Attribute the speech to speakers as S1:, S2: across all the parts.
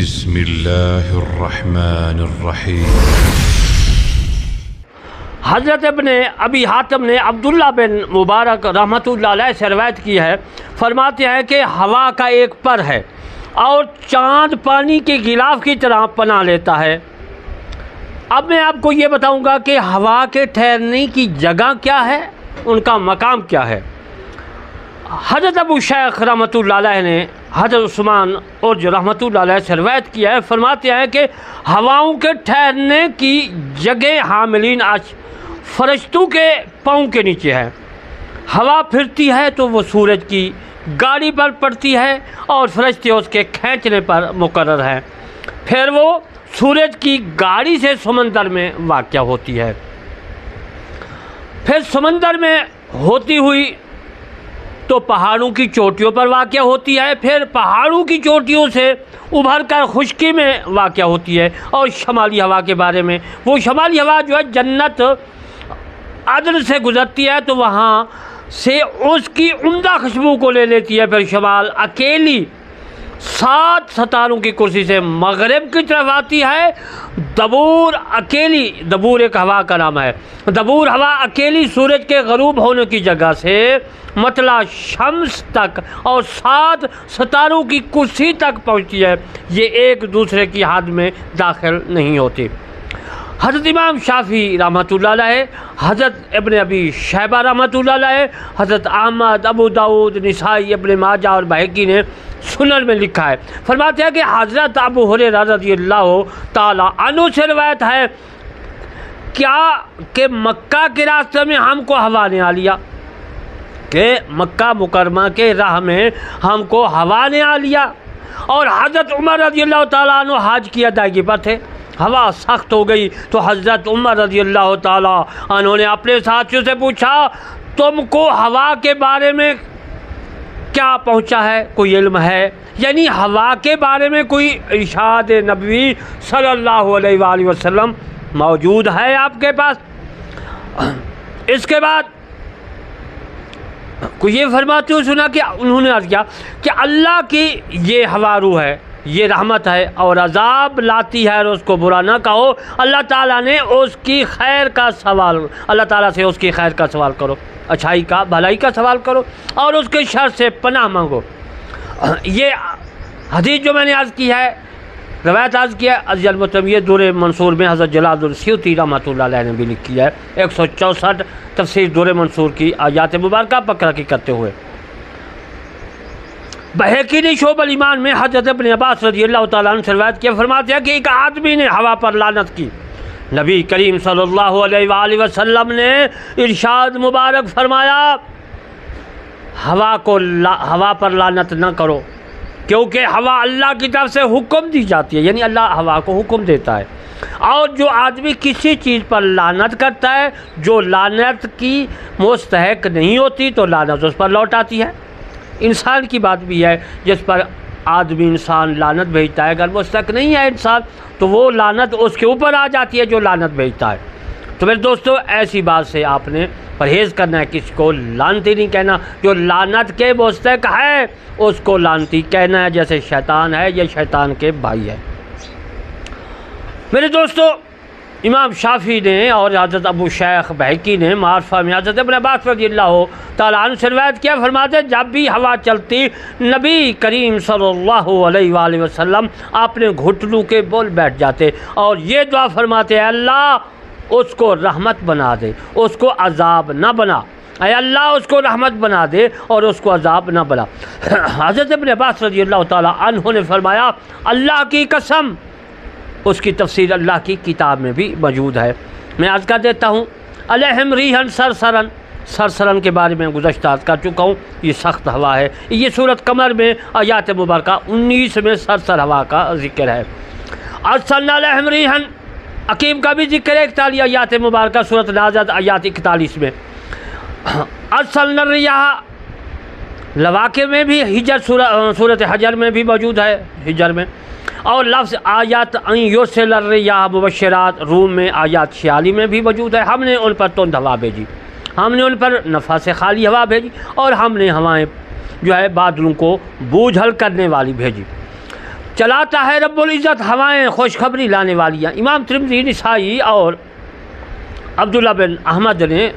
S1: بسم اللہ الرحمن الرحیم۔
S2: حضرت ابن ابی حاتم نے عبداللہ بن مبارک رحمۃ اللہ علیہ سے روایت کی ہے، فرماتے ہیں کہ ہوا کا ایک پر ہے اور چاند پانی کے غلاف کی طرح پناہ لیتا ہے۔ اب میں آپ کو یہ بتاؤں گا کہ ہوا کے ٹھہرنے کی جگہ کیا ہے، ان کا مقام کیا ہے۔ حضرت ابو شیخ رحمۃ اللہ علیہ نے حضرت عثمان اور رحمۃ اللہ علیہ سے روایت کیا ہے، فرماتے ہیں کہ ہواؤں کے ٹھہرنے کی جگہ حاملین عرش فرشتوں کے پاؤں کے نیچے ہے۔ ہوا پھرتی ہے تو وہ سورج کی گاڑی پر پڑتی ہے اور فرشتے اس کے کھینچنے پر مقرر ہیں، پھر وہ سورج کی گاڑی سے سمندر میں واقع ہوتی ہے، پھر سمندر میں ہوتی ہوئی تو پہاڑوں کی چوٹیوں پر واقع ہوتی ہے، پھر پہاڑوں کی چوٹیوں سے ابھر کر خشکی میں واقع ہوتی ہے۔ اور شمالی ہوا کے بارے میں، وہ شمالی ہوا جو ہے جنت عدن سے گزرتی ہے تو وہاں سے اس کی عمدہ خوشبو کو لے لیتی ہے، پھر شمال اکیلی 7 ستاروں کی کرسی سے مغرب کی طرف آتی ہے۔ دبور اکیلی، دبور ایک ہوا کا نام ہے، دبور ہوا اکیلی سورج کے غروب ہونے کی جگہ سے مطلع شمس تک اور 7 ستاروں کی کرسی تک پہنچتی ہے، یہ ایک دوسرے کی حد میں داخل نہیں ہوتی۔ حضرت امام شافعی رحمۃ اللہ علیہ، حضرت ابن ابی شیبہ رحمۃ اللہ علیہ، حضرت احمد، ابو داؤد، نسائی، ابن ماجہ اور بہقی نے سنن میں لکھا ہے، فرماتے ہیں کہ حضرت ابو ہریرہ رضی اللہ تعالی عنہ سے روایت ہے کیا کہ مکہ کے راستے میں ہم کو ہوا نے آ لیا، کہ مکہ مکرمہ کے راہ میں ہم کو ہوا نے آ لیا، اور حضرت عمر رضی اللہ تعالیٰ عنہ حج کی ادائیگی پر تھے، ہوا سخت ہو گئی تو حضرت عمر رضی اللہ تعالیٰ عنہ نے اپنے ساتھیوں سے پوچھا تم کو ہوا کے بارے میں کیا پہنچا ہے، کوئی علم ہے، یعنی ہوا کے بارے میں کوئی ارشاد نبوی صلی اللہ علیہ وآلہ وسلم موجود ہے آپ کے پاس۔ اس کے بعد کوئی یہ فرماتے ہوئے سنا کہ انہوں نے عرض کیا کہ اللہ کی یہ ہوا روح ہے، یہ رحمت ہے اور عذاب لاتی ہے، اور اس کو برا نہ کہو، اللہ تعالیٰ نے اس کی خیر کا سوال، اللہ تعالیٰ سے اس کی خیر کا سوال کرو، اچھائی کا، بھلائی کا سوال کرو، اور اس کے شر سے پناہ مانگو۔ یہ حدیث جو میں نے عرض کی ہے، روایت عرض کیا ہے، عزیز المحترم، یہ دور منصور میں حضرت جلال السیوطی رحمۃ اللہ علیہ نے بھی لکھی ہے، 164 تفسیر دور منصور کی آیات مبارکہ پکڑ کی کرتے ہوئے۔ بہقی نے شعب الایمان میں حضرت ابن عباس رضی اللہ تعالیٰ عنہ سے روایت کیا، فرماتے ہیں کہ ایک آدمی نے ہوا پر لعنت کی، نبی کریم صلی اللہ علیہ وآلہ وسلم نے ارشاد مبارک فرمایا ہوا پر لعنت نہ کرو، کیونکہ ہوا اللہ کی طرف سے حکم دی جاتی ہے، یعنی اللہ ہوا کو حکم دیتا ہے، اور جو آدمی کسی چیز پر لعنت کرتا ہے جو لعنت کی مستحق نہیں ہوتی تو لعنت اس پر لوٹ آتی ہے۔ انسان کی بات بھی ہے، جس پر آدمی انسان لعنت بھیجتا ہے، اگر مستحق نہیں ہے انسان تو وہ لعنت اس کے اوپر آ جاتی ہے جو لعنت بھیجتا ہے۔ تو میرے دوستو، ایسی بات سے آپ نے پرہیز کرنا ہے، کسی کو لعنتی نہیں کہنا، جو لعنت کے مستحق ہے اس کو لعنتی کہنا ہے، جیسے شیطان ہے یا شیطان کے بھائی ہے۔ میرے دوستو، امام شافعی نے اور حضرت ابو شیخ بہقی نے معرفہ میں حضرت ابن عباس رضی اللہ تعالیٰ عنہ سے روایت کیا، فرماتے جب بھی ہوا چلتی نبی کریم صلی اللہ علیہ وآلہ وسلم اپنے گھٹنوں کے بول بیٹھ جاتے اور یہ دعا فرماتے ہیں اللہ اس کو رحمت بنا دے، اس کو عذاب نہ بنا، اے اللہ اس کو رحمت بنا دے اور اس کو عذاب نہ بنا۔ حضرت ابن عباس رضی اللہ تعالیٰ عنہ نے فرمایا اللہ کی قسم، اس کی تفسیر اللہ کی کتاب میں بھی موجود ہے۔ میں عرض کر دیتا ہوں، علیہم ریحن سرسرن، سرسرن کے بارے میں گزشتہ عرض کر چکا ہوں، یہ سخت ہوا ہے، یہ سورۃ قمر میں آیات مبارکہ 19 میں سرسر ہوا کا ذکر ہے۔ ارسلنا علیہم ریحن عقیم کا بھی ذکر ہے 41 آیات مبارکہ سورۃ نازعات آیات 41 میں۔ ارسلنا الریاح لواقع میں بھی، ہجر سورۃ حجر میں بھی موجود ہے، ہجر میں، اور لفظ آیات ان یرسل الریاح مبشرات روم میں آیات 46 میں بھی موجود ہے۔ ہم نے ان پر تند ہوا بھیجی، ہم نے ان پر نفع سے خالی ہوا بھیجی، اور ہم نے ہوائیں جو ہے بادلوں کو بوجھل کرنے والی بھیجی۔ چلاتا ہے رب العزت ہوائیں خوشخبری لانے والیاں۔ امام ترمذی، نسائی اور عبداللہ بن احمد نے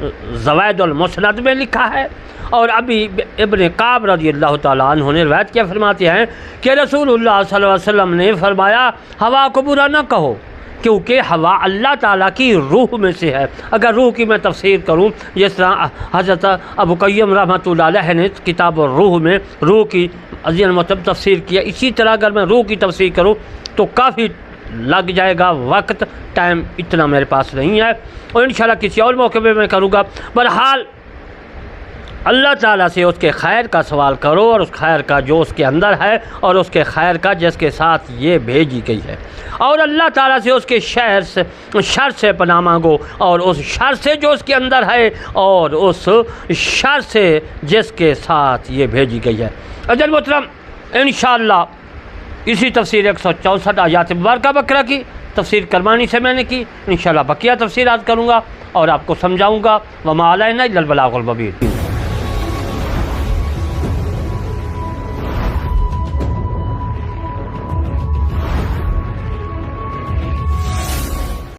S2: زوائد المسند میں لکھا ہے، اور ابھی ابن کعب رضی اللہ تعالیٰ عنہ نے روایت کیا، فرماتے ہیں کہ رسول اللہ صلی اللہ علیہ وسلم نے فرمایا ہوا کو برا نہ کہو، کیونکہ ہوا اللہ تعالیٰ کی روح میں سے ہے۔ اگر روح کی میں تفسیر کروں، جس طرح حضرت ابو قیم رحمۃ اللہ علیہ نے کتاب الروح میں روح کی عظیم مطلب تفسیر کیا، اسی طرح اگر میں روح کی تفسیر کروں تو کافی لگ جائے گا، وقت ٹائم اتنا میرے پاس نہیں ہے، اور انشاءاللہ کسی اور موقع پہ میں کروں گا۔ بہرحال اللہ تعالیٰ سے اس کے خیر کا سوال کرو، اور اس خیر کا جو اس کے اندر ہے، اور اس کے خیر کا جس کے ساتھ یہ بھیجی گئی ہے، اور اللہ تعالیٰ سے اس کے شر سے پناہ مانگو، اور اس شر سے جو اس کے اندر ہے، اور اس شر سے جس کے ساتھ یہ بھیجی گئی ہے۔ عزیز محترم، انشاءاللہ اسی تفسیر 164 آیات مبارکہ بقرہ کی تفسیر کرمانی سے میں نے کی، انشاءاللہ بقیہ تفسیرات کروں گا اور آپ کو سمجھاؤں گا۔ وما علینا الا البلاغ المبین۔